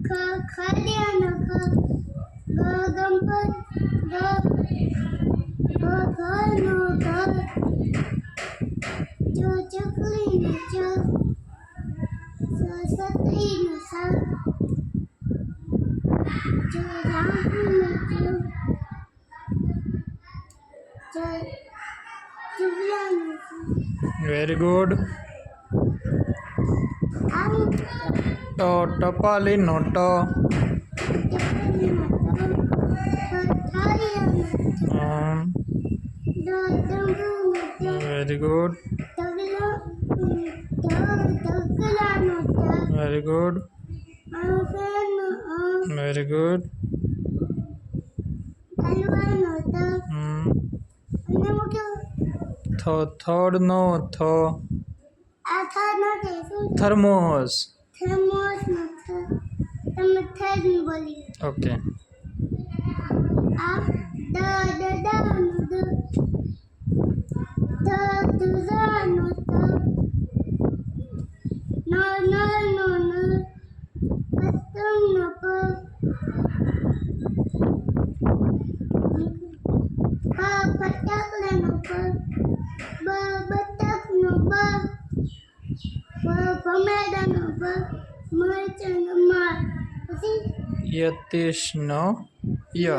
ખાડિયાનો ખ ગગન પર ઘરનો ઘર ચકલીનો ચ સત્રીનો સા રામનો ચુગલાનો વેરી ગુડ. ટપાલીનો ટ. Very good. Very good. Very good. થર્ડનો થ. થર્મોસ. ઓકે. યતીશનો ય.